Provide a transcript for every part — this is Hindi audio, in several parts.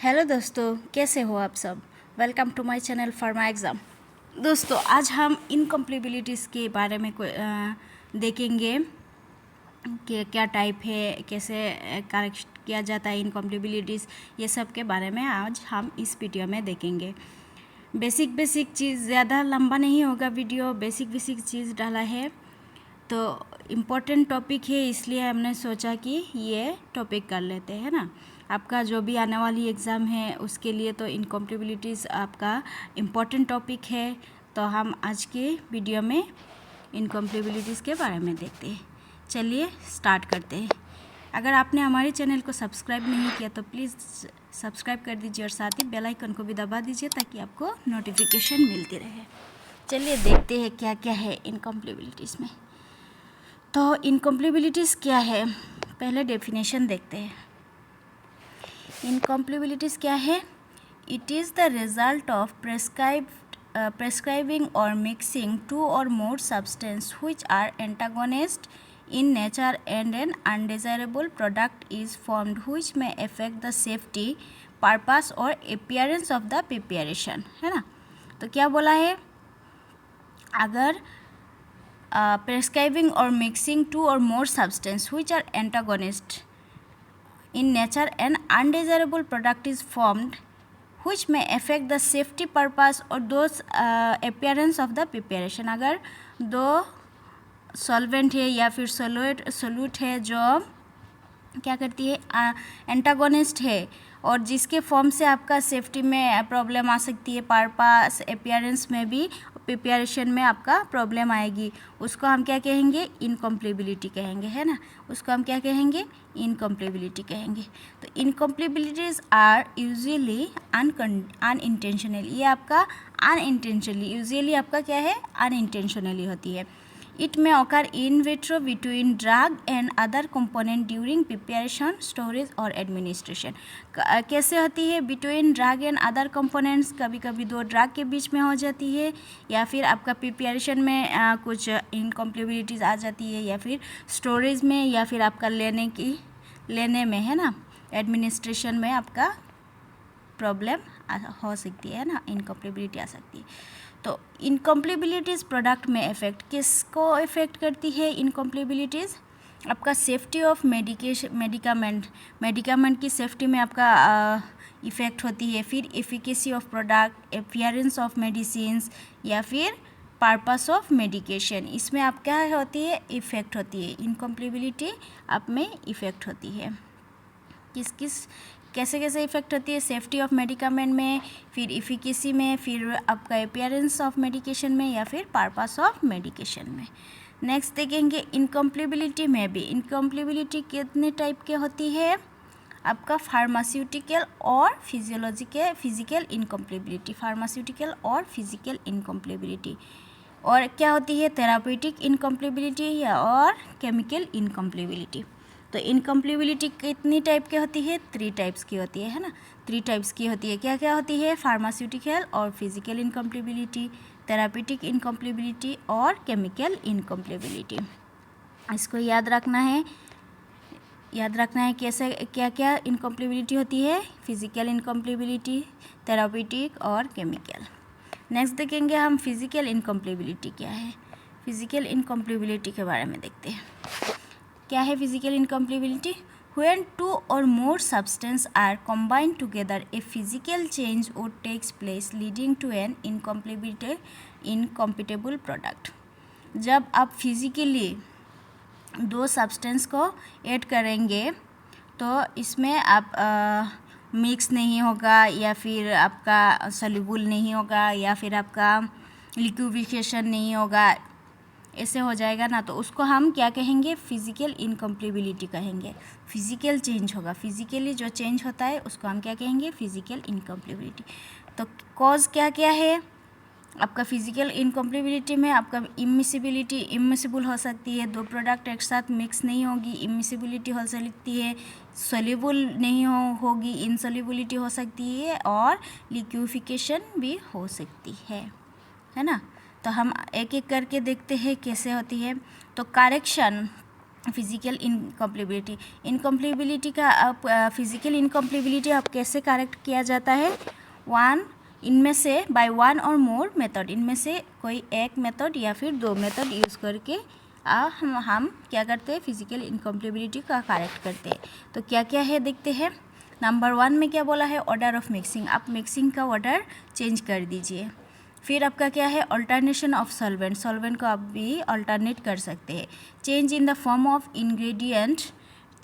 हेलो दोस्तों, कैसे हो आप सब। Welcome to my channel pharma exam. दोस्तों, आज हम इनकम्प्लीबिलिटीज़ के बारे में देखेंगे कि क्या टाइप है, कैसे करेक्ट किया जाता है इनकम्प्लीबिलिटीज़, ये सब के बारे में आज हम इस वीडियो में देखेंगे। बेसिक चीज़, ज़्यादा लंबा नहीं होगा वीडियो, बेसिक चीज़ डाला है तो इम्पोर्टेंट टॉपिक है, इसलिए हमने सोचा कि ये टॉपिक कर लेते हैं ना। आपका जो भी आने वाली एग्ज़ाम है उसके लिए तो इनकम्प्लीबिलिटीज़ आपका इम्पोर्टेंट टॉपिक है। तो हम आज के वीडियो में इनकम्प्लीबिलिटीज़ के बारे में देखते हैं। चलिए स्टार्ट करते हैं। अगर आपने हमारे चैनल को सब्सक्राइब नहीं किया तो प्लीज़ सब्सक्राइब कर दीजिए और साथ ही बेल आइकन को भी दबा दीजिए ताकि आपको नोटिफिकेशन मिलती रहे। चलिए देखते हैं क्या क्या है इनकम्प्लीबिलिटीज़ में। तो इनकम्प्लीबिलिटीज़ क्या है, पहले डेफिनेशन देखते हैं। इनकम्प्लीबिलिटीज़ क्या है? It is the result of prescribing or mixing two or more substances which are antagonist in nature and an undesirable product is formed which may affect the safety, purpose or appearance of the preparation, है ना। तो क्या बोला है, अगर prescribing or mixing two or more substances which are antagonist in nature and undesirable product is formed which may affect the safety, purpose or those appearance of the preparation। अगर दो सॉल्वेंट है या फिर सोल्यूट है जो क्या करती है, एंटागोनिस्ट है और जिसके फॉर्म से आपका सेफ्टी में प्रॉब्लम आ सकती है, पर्पस, अपीयरेंस में भी, प्रिपरेशन में आपका प्रॉब्लम आएगी, उसको हम क्या कहेंगे, इनकम्प्लीबिलिटी कहेंगे, है ना। उसको हम क्या कहेंगे, इनकम्प्लीबिलिटी कहेंगे। तो इनकम्प्लीबिलिटीज आर यूजुअली अनइंटेंशनली, ये आपका अनइंटेंशनली, यूजुअली आपका क्या है, अनइंटेंशनली होती है। It may occur in vitro between drug and other component during preparation, storage और administration। कैसे होती है, between drug and other components, कभी कभी दो ड्रग के बीच में हो जाती है या फिर आपका प्रिपरेशन में कुछ इनकम्प्लीबिलिटीज आ जाती है या फिर स्टोरेज में या फिर आपका लेने में, है ना, एडमिनिस्ट्रेशन में आपका प्रॉब्लम हो सकती है ना, इनकम्प्लीबिलिटी आ सकती है। तो इनकम्प्लीबिलिटीज़ प्रोडक्ट में इफ़ेक्ट किसको इफ़ेक्ट करती है, इनकम्प्लीबिलिटीज़ आपका सेफ्टी ऑफ मेडिकामेंट की सेफ्टी में आपका इफ़ेक्ट होती है, फिर efficacy of product, appearance of medicines या फिर पर्पस ऑफ मेडिकेशन, इसमें आप क्या होती है, इफ़ेक्ट होती है। इनकम्प्लीबिलिटी आप में इफ़ेक्ट होती है, कैसे इफ़ेक्ट होती है, सेफ्टी ऑफ मेडिकामेंट में, फिर इफिकेसी में, फिर आपका अपीयरेंस ऑफ मेडिकेशन में या फिर पर्पस ऑफ मेडिकेशन में। नेक्स्ट देखेंगे इनकम्प्लीबिलिटी में भी। इनकम्प्लीबिलिटी कितने टाइप के होती है, आपका फार्मास्यूटिकल और फिजिकल इनकम्प्लीबिलिटी, फार्मास्यूटिकल और फिजिकल इनकम्प्लीबिलिटी, और क्या होती है, थेराप्यूटिक इनकम्प्लीबिलिटी या और केमिकल इनकम्प्लीबिलिटी। तो इनकम्प्लीबिलिटी कितनी टाइप की होती है, 3 टाइप्स की होती है ना, 3 टाइप्स की होती है। क्या क्या होती है, फार्मास्यूटिकल और फिजिकल इनकम्प्लीबिलिटी, थेराप्यूटिक इनकम्प्लीबिलिटी और केमिकल इनकम्प्लीबिलिटी। इसको याद रखना है कैसे क्या क्या इनकम्प्लीबिलिटी होती है, फिजिकल इनकम्प्लीबिलिटी, थेराप्यूटिक और केमिकल। नेक्स्ट देखेंगे हम फिजिकल इनकम्प्लीबिलिटी क्या है। फिजिकल इनकम्प्लीबिलिटी के बारे में देखते हैं। क्या है physical इनकम्प्लीबिलिटी, when 2 or more substances are combined together a physical change would takes place leading to an incompatible product। जब आप फिजिकली 2 सब्सटेंस को ऐड करेंगे तो इसमें आप मिक्स नहीं होगा या फिर आपका सॉल्युबल नहीं होगा या फिर आपका लिक्विफिकेशन नहीं होगा, ऐसे हो जाएगा ना, तो उसको हम क्या कहेंगे, फिजिकल इनकम्प्लीबिलिटी कहेंगे। फिजिकल चेंज होगा, फिजिकली जो चेंज होता है उसको हम क्या कहेंगे, फिजिकल इनकम्प्लीबिलिटी। तो कॉज क्या क्या है आपका फिजिकल इनकम्प्लीबिलिटी में, आपका इमिसिबल हो सकती है, 2 प्रोडक्ट एक साथ मिक्स नहीं होगी, इमिसिबिलिटी हो सकती है, सोल्यूबल नहीं होगी, इनसोल्युबिलिटी हो सकती है और लिक्विफिकेशन भी हो सकती है ना। तो हम एक एक करके देखते हैं कैसे होती है। तो करेक्शन फिजिकल इनकम्प्लिबिलिटी का आप फिजिकल इनकम्प्लिबिलिटी आप कैसे करेक्ट किया जाता है? इनमें से बाय वन और मोर मेथड, इनमें से कोई एक मेथड या फिर दो मेथड यूज़ करके हम क्या करते हैं? फिजिकल इनकम्प्लिबिलिटी का करेक्ट करते हैं। तो क्या क्या है देखते हैं। नंबर 1 में क्या बोला है? ऑर्डर ऑफ मिक्सिंग, आप मिक्सिंग का ऑर्डर चेंज कर दीजिए। फिर आपका क्या है? अल्टरनेशन ऑफ सॉल्वेंट, सॉल्वेंट को आप भी अल्टरनेट कर सकते हैं। Change in the form of ingredient,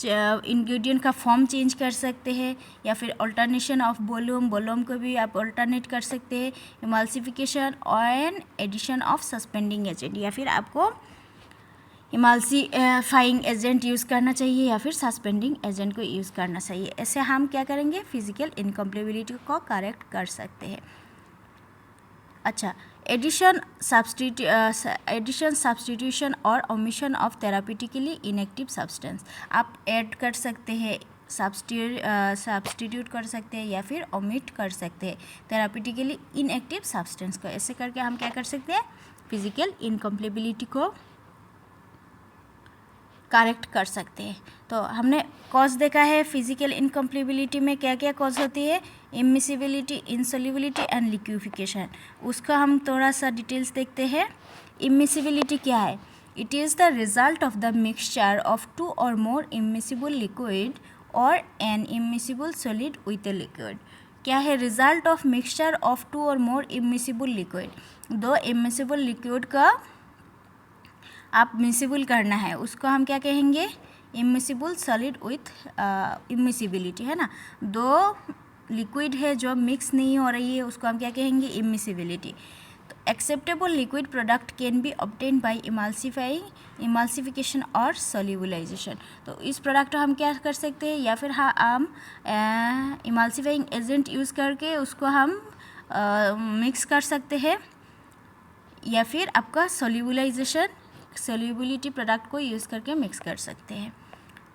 ingredient का फॉर्म चेंज कर सकते हैं। या फिर अल्टरनेशन ऑफ वॉल्यूम को भी आप अल्टरनेट कर सकते हैं। इमल्सिफिकेशन और एडिशन ऑफ सस्पेंडिंग एजेंट, या फिर आपको इमल्सिफाइंग एजेंट यूज़ करना चाहिए या फिर सस्पेंडिंग एजेंट को यूज़ करना चाहिए। ऐसे हम क्या करेंगे? फिजिकल इनकम्प्लिबिलिटी को करेक्ट कर सकते हैं। अच्छा, एडिशन सब्सटीट्यूशन और omission of therapeutically inactive substance, आप ऐड कर सकते हैं, सब्सटीट्यूट कर सकते हैं या फिर ओमिट कर सकते हैं थेरापिटिकली इनएक्टिव सब्सटेंस को। ऐसे करके हम क्या कर सकते हैं? फिजिकल इनकम्प्लिबिलिटी को करेक्ट कर सकते हैं। तो हमने कॉज देखा है फिजिकल इनकम्प्लिबिलिटी में क्या क्या कॉज होती है? Immiscibility, insolubility and liquefaction. उसका हम थोड़ा सा डिटेल्स देखते हैं। इमिसिबिलिटी क्या है? It is the result of the mixture of 2 or more immiscible liquid or an immiscible solid with a liquid. क्या है? Result of mixture of 2 or more immiscible liquid, 2 immiscible liquid का आप मिसिबल करना है, उसको हम क्या कहेंगे? इमिसिबल सॉलिड विथ इमिसिबिलिटी, है ना। 2 लिक्विड है जो मिक्स नहीं हो रही है, उसको हम क्या कहेंगे? इमिसिबिलिटी। तो acceptable liquid product can be obtain bye emulsification और सोल्यूबलाइजेशन। तो इस प्रोडक्ट को हम क्या कर सकते हैं? या फिर हम इमल्सिफाइंग एजेंट यूज़ करके उसको हम मिक्स कर सकते हैं, या फिर आपका सोल्यूबिलिटी प्रोडक्ट को यूज़ करके मिक्स कर सकते हैं।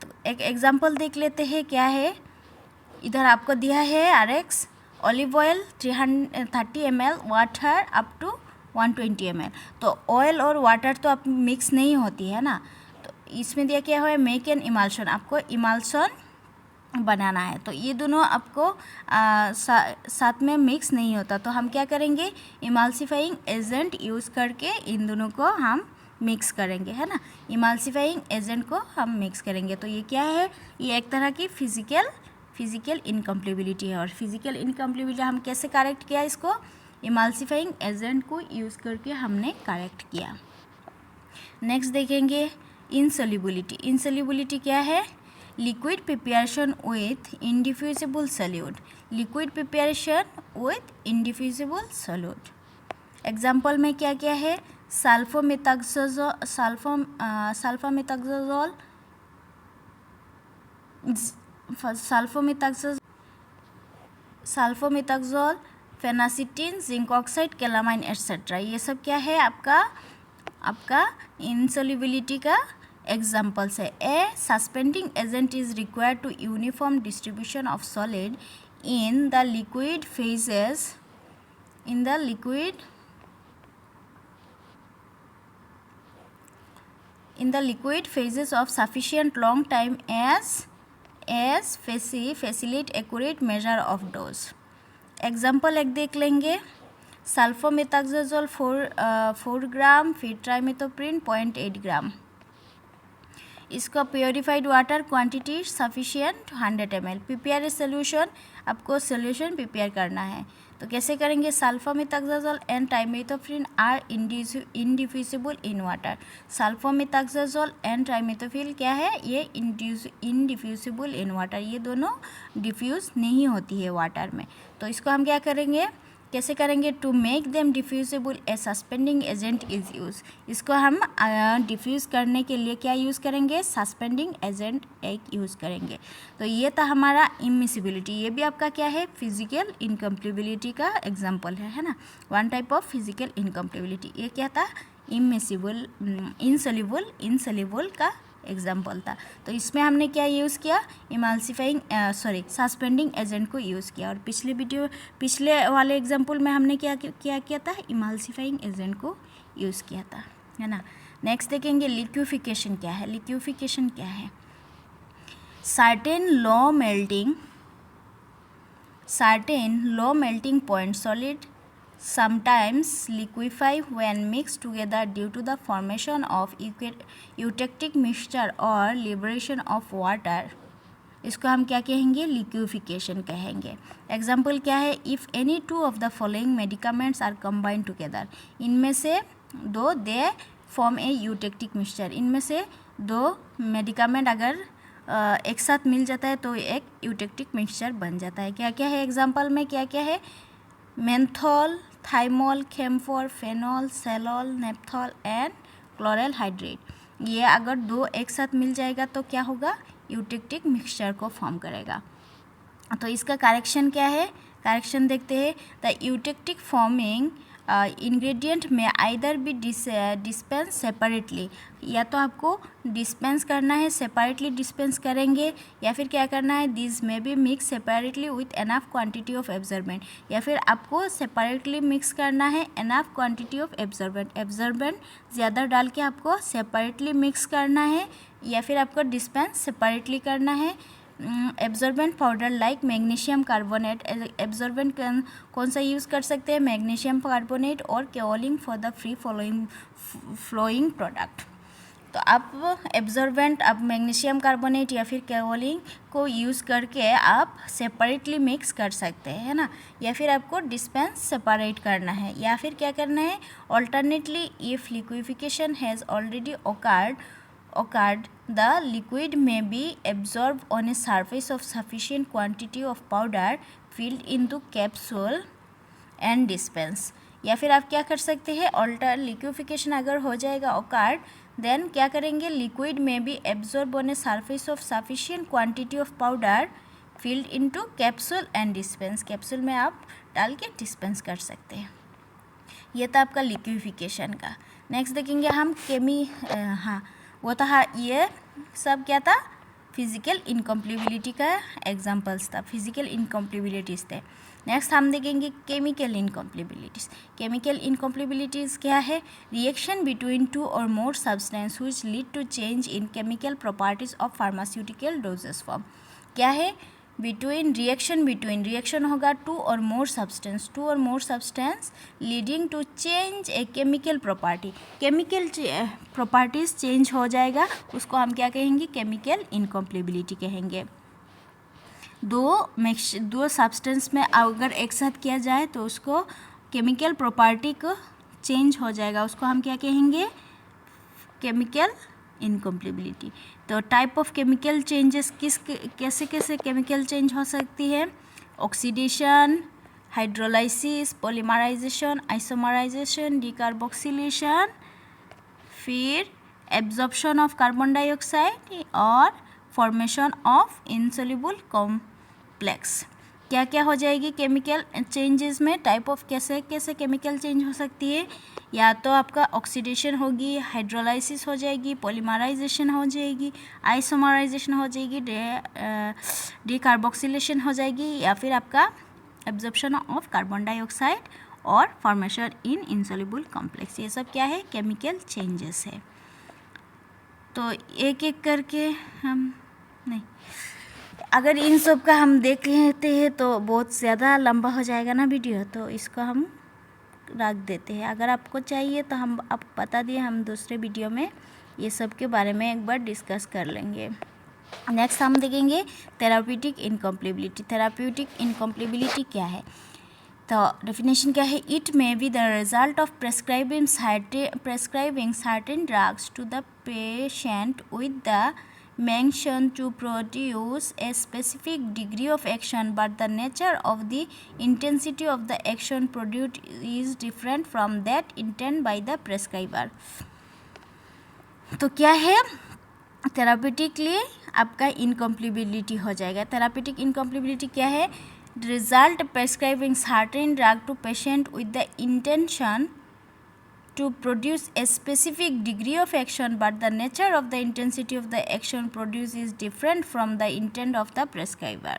तो एक एग्जांपल देख लेते हैं क्या है। इधर आपको दिया है RX, olive oil 330 ml, water up to 120 ml। तो ऑयल और वाटर तो आप मिक्स नहीं होती है ना, तो इसमें दिया क्या है? मेक एन इमल्शन, आपको इमल्शन बनाना है। तो ये दोनों आपको साथ में मिक्स नहीं होता, तो हम क्या करेंगे? इमल्सिफाइंग एजेंट यूज़ करके इन दोनों को हम मिक्स करेंगे, है ना। इमल्सिफाइंग एजेंट को हम मिक्स करेंगे। तो ये क्या है? ये एक तरह की फिजिकल इनकम्प्लिबिलिटी है। और फिजिकल इनकम्प्लिबिलिटी हम कैसे करेक्ट किया? इसको इमल्सिफाइंग एजेंट को यूज़ करके हमने करेक्ट किया। नेक्स्ट देखेंगे इनसोल्युबिलिटी। इनसोल्युबिलिटी क्या है? Liquid preparation with indiffusible solute, liquid preparation with indiffusible solute. Example में क्या क्या है? Sulfamethoxazole, phenacetin, zinc oxide, calamine etcetera. ये सब क्या है? आपका इनसोल्युबिलिटी का एग्जाम्पल्स है। A suspending agent is required to uniform distribution of solid in the liquid phases of sufficient long time as facilitate accurate measure of dose। Example एक देख लेंगे। सल्फोमेथाक्सोजोल 4 ग्राम, फिर ट्राइमेथोप्रिन 0.8 ग्राम। इसका purified water quantity sufficient 100 ml। Prepare a solution, आपको सोल्यूशन प्रिपेयर करना है। तो कैसे करेंगे? Sulfamethoxazole and trimethoprim are indiffusible in water. Sulfamethoxazole and trimethoprim क्या है? ये इंडिफ्यूजिबल इन वाटर, ये दोनों डिफ्यूज़ नहीं होती है वाटर में। तो इसको हम क्या करेंगे? कैसे करेंगे? To make them diffusible a suspending agent is use. इसको हम डिफ्यूज़ करने के लिए क्या यूज़ करेंगे? सस्पेंडिंग एजेंट एक यूज़ करेंगे। तो ये था हमारा इमिसिबिलिटी। ये भी आपका क्या है? फिजिकल इनकम्प्लिबिलिटी का एग्जाम्पल है ना। One type of physical incompatibility. ये क्या था? इनसोल्युबल का एग्जाम्पल था। तो इसमें हमने क्या यूज़ किया? सस्पेंडिंग एजेंट को यूज़ किया। और पिछले वाले एग्जाम्पल में हमने क्या था? इमल्सिफाइंग एजेंट को यूज़ किया था, है ना। नेक्स्ट देखेंगे लिक्विफिकेशन क्या है। लिक्विफिकेशन क्या है? certain low melting point solid sometimes liquefy when mixed together due to the formation of eutectic mixture or liberation of water। इसको हम क्या कहेंगे? लिक्विफिकेशन कहेंगे। एग्जाम्पल क्या है? If any two of the following medicaments are combined together, इनमें से दो they form a eutectic mixture, इनमें से दो मेडिकामेंट अगर एक साथ मिल जाता है तो एक यूटेक्टिक मिक्सचर बन जाता है। क्या क्या है एग्जाम्पल में? क्या क्या है? Menthol, thymol, camphor, phenol, salol, naphthol and chloral hydrate. ये अगर दो एक साथ मिल जाएगा तो क्या होगा? यूटेक्टिक मिक्सचर को फॉर्म करेगा। तो इसका करेक्शन क्या है? करेक्शन देखते हैं। द यूटेक्टिक फॉर्मिंग इंग्रेडिएंट में आइदर बी डिस्पेंस सेपरेटली, या तो आपको डिस्पेंस करना है, सेपरेटली डिस्पेंस करेंगे, या फिर क्या करना है? This may be mix separately with enough quantity of absorbent, या फिर आपको सेपरेटली मिक्स करना है enough quantity of absorbent. Absorbent ज़्यादा डाल के आपको सेपरेटली मिक्स करना है, या फिर आपको डिस्पेंस सेपरेटली करना है। Absorbent powder like magnesium carbonate. Absorbent कौन सा यूज़ कर सकते हैं? मैग्नीशियम कार्बोनेट और kaolin for the free flowing product. तो आप एब्जॉर्बेंट, आप मैग्नीशियम कार्बोनेट या फिर केओलिंग को यूज़ करके आप सेपरेटली मिक्स कर सकते हैं, है ना, या फिर आपको डिस्पेंस सेपरेट करना है, या फिर क्या करना है? Alternately if liquefaction has already occurred, the liquid may be absorbed on a surface of sufficient quantity of powder filled into capsule and dispense। या फिर आप क्या कर सकते हैं? ऑल्टर लिक्विफिकेशन अगर हो जाएगा occurred, देन क्या करेंगे? लिक्विड में be absorb on a surface of sufficient quantity of powder field into capsule and dispense. Capsule में आप डाल के डिस्पेंस कर सकते हैं। ये था आपका लिक्विफिकेशन का। नेक्स्ट देखेंगे हम वो था, ये सब क्या था? फिजिकल इनकम्प्लिबिलिटी का एग्जांपल्स था, फिजिकल इनकम्प्लिबिलिटीज़ थे। नेक्स्ट हम देखेंगे केमिकल इनकम्प्लिबिलिटीज़। केमिकल इनकम्प्लिबिलिटीज़ क्या है? Reaction between two or more substance which lead to change in chemical properties of pharmaceutical doses form. क्या है? रिएक्शन होगा two or more substance leading to change a chemical property. Chemical properties change हो जाएगा, उसको हम क्या कहेंगे? केमिकल इनकम्प्लिबिलिटी कहेंगे। दो सब्सटेंस में अगर एक साथ किया जाए तो उसको केमिकल प्रॉपर्टी को चेंज हो जाएगा, उसको हम क्या कहेंगे? Chemical incompatibility. तो टाइप ऑफ केमिकल चेंजेस कैसे केमिकल चेंज हो सकती है? Oxidation, hydrolysis, polymerisation, isomerisation, decarboxylation, फिर एब्जॉर्प्शन ऑफ कार्बन डाइऑक्साइड और फॉर्मेशन ऑफ इनसोल्यूबल कॉम्प्लेक्स। क्या क्या हो जाएगी केमिकल चेंजेस में? टाइप ऑफ कैसे केमिकल चेंज हो सकती है? या तो आपका ऑक्सीडेशन होगी, हाइड्रोलाइसिस हो जाएगी, पॉलीमराइजेशन हो जाएगी, आइसोमराइजेशन हो जाएगी, डीकार्बोक्सिलेशन हो जाएगी, या फिर आपका एब्जॉर्प्शन ऑफ कार्बन डाइऑक्साइड और फॉर्मेशन इन इनसोल्यूबल कॉम्प्लेक्स। ये सब क्या है? केमिकल चेंजेस है। तो एक एक करके हम अगर इन सब का हम देख लेते हैं तो बहुत ज़्यादा लंबा हो जाएगा ना वीडियो, तो इसको हम रख देते हैं। अगर आपको चाहिए तो हम आप बता दिए, हम दूसरे वीडियो में ये सब के बारे में एक बार डिस्कस कर लेंगे। नेक्स्ट हम देखेंगे थेराप्यूटिक इनकम्प्लिबिलिटी। थेराप्यूटिक इनकम्प्लिबिलिटी क्या है? तो डेफिनेशन क्या है? It may be the result of prescribing certain drugs to the patient with the mention to produce a specific degree of action, but the nature of the intensity of the action produced is different from that intended by the prescriber। तो क्या है? थेराप्यूटिकली आपका इनकम्प्लिबिलिटी हो जाएगा। थेराप्यूटिक इनकम्प्लिबिलिटी क्या है? Result prescribing certain drug to patient with the intention to produce a specific degree of action, but the nature of the intensity of the action produced is different from the intent of the prescriber।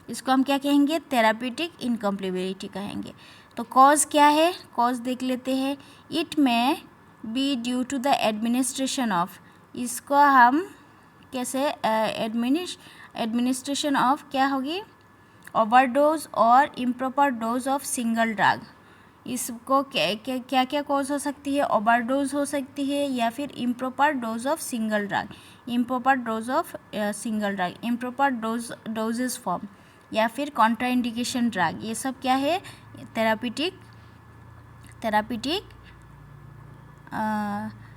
इसको हम क्या कहेंगे? थेराप्यूटिक इनकम्प्लिबिलिटी कहेंगे। तो कॉज क्या है? कॉज देख लेते हैं। It may be due to the administration of, इसको हम कैसे एडमिनिस्ट्रेशन ऑफ क्या होगी, ओवरडोज और improper dose of single drug. इसको क्या क्या कॉज हो सकती है, ओवरडोज हो सकती है या फिर improper dose of single drug, improper dose of single drug, improper doses form या फिर कॉन्ट्राइंडिकेशन ड्रग। ये सब क्या है, थेरापीटिक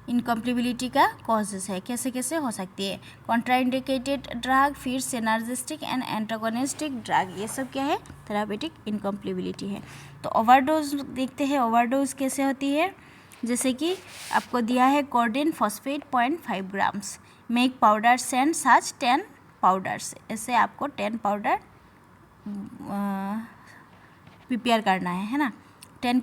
इनकम्प्लिबिलिटी का कॉजेस है। कैसे कैसे हो सकती है, कॉन्ट्राइंडिकेटेड ड्रग, फिर सिनर्जिस्टिक एंड एंटागोनिस्टिक ड्रग, ये सब क्या है, थेरापेटिक इनकम्प्लिबिलिटी है। तो ओवरडोज देखते हैं, ओवरडोज कैसे होती है। जैसे कि आपको दिया है codeine phosphate 0.5 grams, make powder send such 10 powders, ऐसे आपको 10 पाउडर प्रिपेयर करना है ना, 10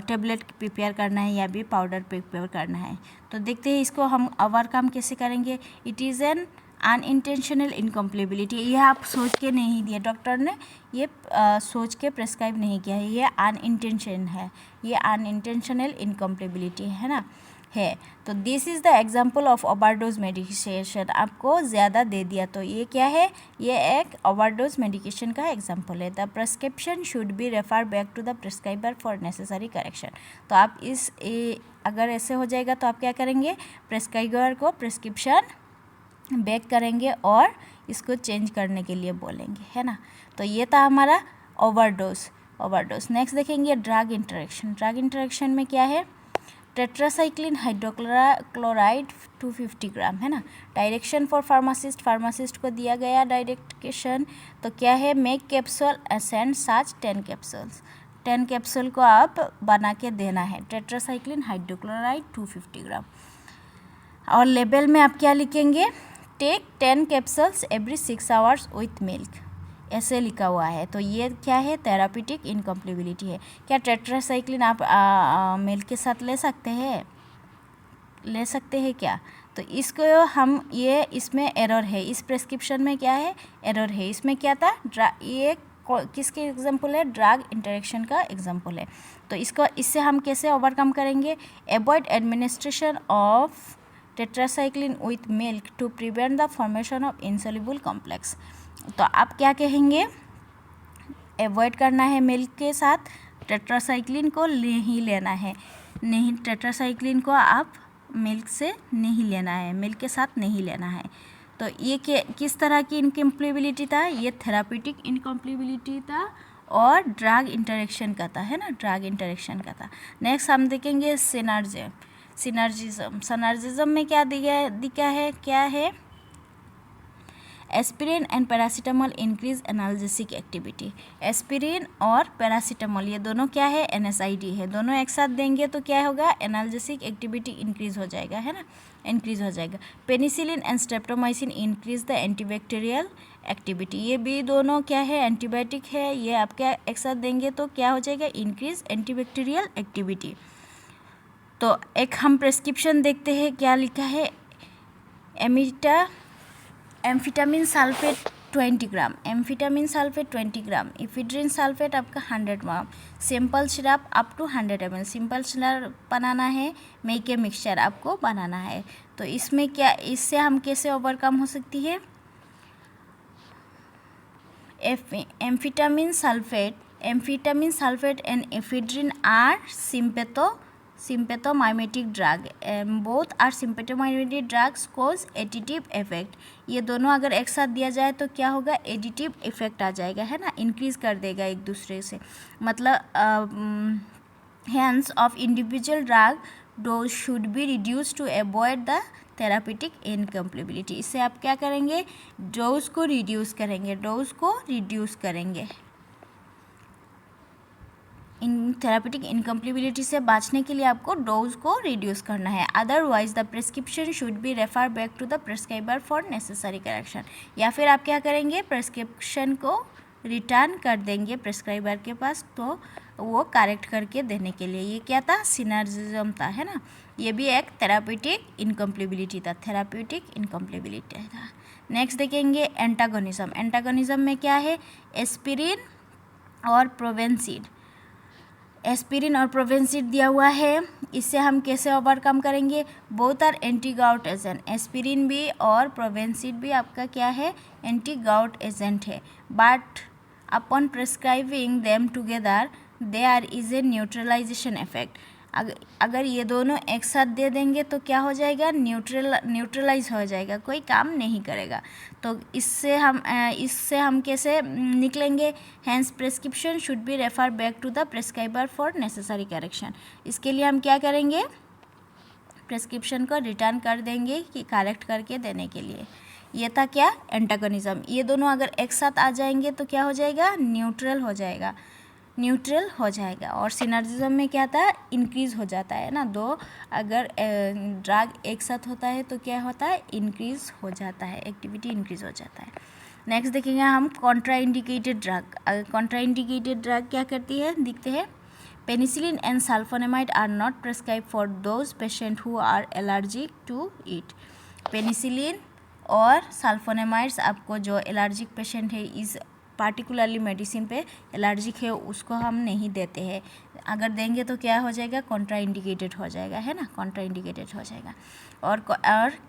टेबलेट प्रिपेयर करना है या भी पाउडर प्रिपेयर करना है। तो देखते हैं इसको हम ओवरकम कैसे करेंगे। इट इज़ एन अनइंटेंशनल इनकम्प्लिबिलिटी, यह आप सोच के नहीं दिया, डॉक्टर ने ये सोच के प्रेस्क्राइब नहीं किया है, ये अनइंटेंशन है, ये अनइंटेंशनल इनकम्प्लिबिलिटी है ना है। तो this is the example of overdose medication, आपको ज़्यादा दे दिया तो ये क्या है, ये एक ओवरडोज मेडिकेशन का एग्जाम्पल है। The prescription should be refer back to the prescriber for necessary correction. तो आप अगर ऐसे हो जाएगा तो आप क्या करेंगे, प्रिस्क्राइबर को प्रिस्क्रिप्शन बैक करेंगे और इसको चेंज करने के लिए बोलेंगे, है ना। तो ये था हमारा ओवरडोज। नेक्स्ट देखेंगे ड्रग इंटरेक्शन। ड्रग इंटरेक्शन में क्या है, टेट्रासाइक्लिन हाइड्रोक्लोराइड 250 ग्राम, है ना। डायरेक्शन फॉर फार्मासिस्ट को दिया गया डायरेक्शन, तो क्या है, मेक कैप्सूल एसेंड सच 10 कैप्सूल्स, 10 कैप्सूल को आप बना के देना है, टेट्रासाइक्लिन हाइड्रोक्लोराइड 250 ग्राम। और लेबल में आप क्या लिखेंगे, take 10 capsules every 6 hours with milk, ऐसे लिखा हुआ है। तो ये क्या है, थेरापीटिक इनकम्प्लिबिलिटी है। क्या टेट्रासाइक्लिन आप मिल्क के साथ ले सकते हैं क्या। तो इसको हम इसमें एरर है, इस प्रेस्क्रिप्शन में क्या है, एरर है। इसमें क्या था, ये किसके एग्जाम्पल है, ड्रग इंटरेक्शन का एग्जाम्पल है। तो इससे हम कैसे ओवरकम करेंगे, avoid administration of tetracycline with milk to prevent the formation of insoluble complex. तो आप क्या कहेंगे, अवॉइड करना है मिल्क के साथ, टेट्रासाइक्लिन को नहीं लेना है, नहीं, टेट्रासाइक्लिन को आप मिल्क से नहीं लेना है, मिल्क के साथ नहीं लेना है। तो ये किस तरह की इनकम्प्लिबिलिटी था, ये थेरापीटिक इनकम्प्लिबिलिटी था और ड्रग इंटरेक्शन का था, है ना, ड्रग इंटरेक्शन का था। नेक्स्ट हम देखेंगे सिनर्जिज्म में क्या दिया है, क्या है, aspirin and paracetamol increase analgesic activity. Aspirin और पैरासीटामोल ये दोनों क्या है, NSAID है, दोनों एक साथ देंगे तो क्या होगा, एनाल्जेसिक एक्टिविटी इंक्रीज हो जाएगा, है ना, इंक्रीज हो जाएगा। Penicillin and streptomycin increase the antibacterial activity, ये भी दोनों क्या है, एंटीबायोटिक है, ये आप क्या एक साथ देंगे तो क्या हो जाएगा, इंक्रीज एंटीबैक्टीरियल एक्टिविटी। तो एक हम प्रेस्क्रिप्शन देखते हैं, क्या लिखा है, amphetamine sulphate 20 gram, amphetamine sulphate 20 gram, ephedrine sulphate आपका 100 gram, simple syrup up to 100 ml, simple syrup बनाना है, मेक ए मिक्सचर आपको बनाना है। तो इसमें क्या, इससे हम कैसे ओवरकम हो सकती है, amphetamine sulphate and ephedrine are sympathomimetic drug, both are sympathomimetic drugs cause additive effect। ये दोनों अगर एक साथ दिया जाए तो क्या होगा, एडिटिव इफेक्ट आ जाएगा, है ना, इंक्रीज कर देगा एक दूसरे से, मतलब hence of individual drug dose should be reduce to avoid the therapeutic incompatibility. इससे आप क्या करेंगे, डोज को रिड्यूस करेंगे। इन थेरापीटिक इनकम्प्लिबिलिटी से बचने के लिए आपको डोज को रिड्यूस करना है। Otherwise the prescription should be refer back to the prescriber for necessary correction, या फिर आप क्या करेंगे, प्रिस्क्रिप्शन को रिटर्न कर देंगे प्रिस्क्राइबर के पास, तो वो करेक्ट करके देने के लिए। ये क्या था, सिनर्जिज्म था, है ना, ये भी एक थेरापीटिक इनकम्प्लिबिलिटी था, था। नेक्स्ट देखेंगे एंटागोनिज्म में क्या है, एस्पिरिन और प्रोवेंसिड। एस्पिरिन और प्रोवेंसिड दिया हुआ है, इससे हम कैसे ओवरकम करेंगे? Both are anti gout agent, aspirin भी और प्रोवेंसिड भी आपका क्या है? एंटी गाउट एजेंट है। But upon prescribing them together there is a neutralisation effect. अगर ये दोनों एक साथ दे देंगे तो क्या हो जाएगा? न्यूट्रलाइज हो जाएगा, कोई काम नहीं करेगा। तो इससे हम कैसे निकलेंगे? Hence prescription should be refer back to the prescriber for necessary correction. इसके लिए हम क्या करेंगे? प्रिस्क्रिप्शन को रिटर्न कर देंगे कि करेक्ट करके देने के लिए। ये था क्या? एंटागोनिज्म। ये दोनों अगर एक साथ आ जाएंगे तो क्या हो जाएगा? न्यूट्रल हो जाएगा। और सिनर्जिज्म में क्या था? इंक्रीज हो जाता है ना। दो अगर ड्रग एक साथ होता है तो क्या होता है? इंक्रीज हो जाता है, एक्टिविटी इंक्रीज हो जाता है। नेक्स्ट देखेंगे हम कॉन्ट्राइंडिकेटेड ड्रग। कॉन्ट्राइंडिकेटेड ड्रग क्या करती है? दिखते हैं। Penicillin and sulphonamide are not prescribe for those patient who are allergic to it. Penicillin और सल्फोनेमाइड्स आपको जो एलर्जिक पेशेंट है, इस पार्टिकुलरली मेडिसिन पे एलर्जिक है, उसको हम नहीं देते हैं। अगर देंगे तो क्या हो जाएगा? कॉन्ट्राइंडिकेटेड हो जाएगा, है ना, कॉन्ट्राइंडिकेटेड हो जाएगा। और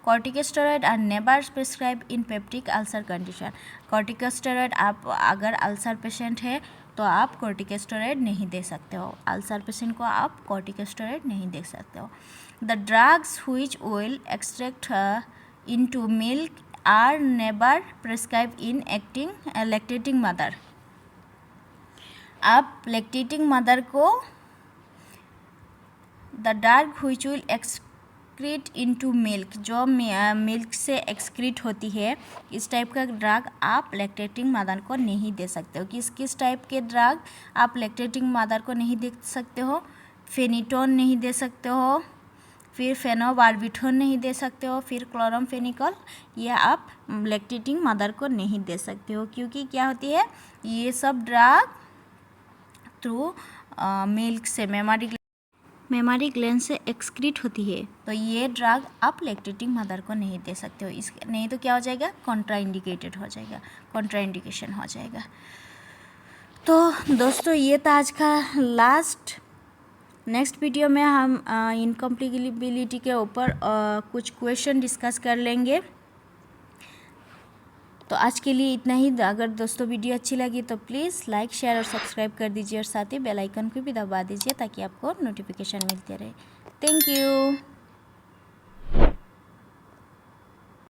corticosteroid are never prescribe in peptic ulcer condition. Corticosteroid आप अगर अल्सर पेशेंट है तो आप कॉर्टिकोस्टेरॉइड नहीं दे सकते हो। अल्सर पेशेंट को आप कॉर्टिकोस्टेरॉइड नहीं दे सकते हो। The drugs which will extract into milk are never prescribed in lactating mother। आप lactating mother को the drug which will excrete into milk, जो मिल्क से एक्सक्रीट होती है, इस टाइप का ड्रग आप लैक्टेटिंग मदर को नहीं दे सकते हो। किस टाइप के ड्रग आप लैक्टेटिंग मदर को नहीं दे सकते हो? फेनिटोन नहीं दे सकते हो, फिर फेनोबार्बिटोन नहीं दे सकते हो, फिर क्लोरामफेनिकॉल, ये आप लैक्टेटिंग मदर को नहीं दे सकते हो। क्योंकि क्या होती है? ये सब ड्रग थ्रू मिल्क से मेमोरी ग्लैंड से एक्सक्रीट होती है, तो ये ड्रग आप लैक्टेटिंग मदर को नहीं दे सकते हो। नहीं तो क्या हो जाएगा? कॉन्ट्राइंडिकेटेड हो जाएगा, कॉन्ट्राइंडिकेशन हो जाएगा। तो दोस्तों ये था आज का लास्ट। नेक्स्ट वीडियो में हम इनकम्प्लिकेबिलिटी के ऊपर कुछ क्वेश्चन डिस्कस कर लेंगे। तो आज के लिए इतना ही। अगर दोस्तों वीडियो अच्छी लगी तो प्लीज़ लाइक, शेयर और सब्सक्राइब कर दीजिए और साथ ही बेल आइकन को भी दबा दीजिए ताकि आपको नोटिफिकेशन मिलते रहे। Thank you.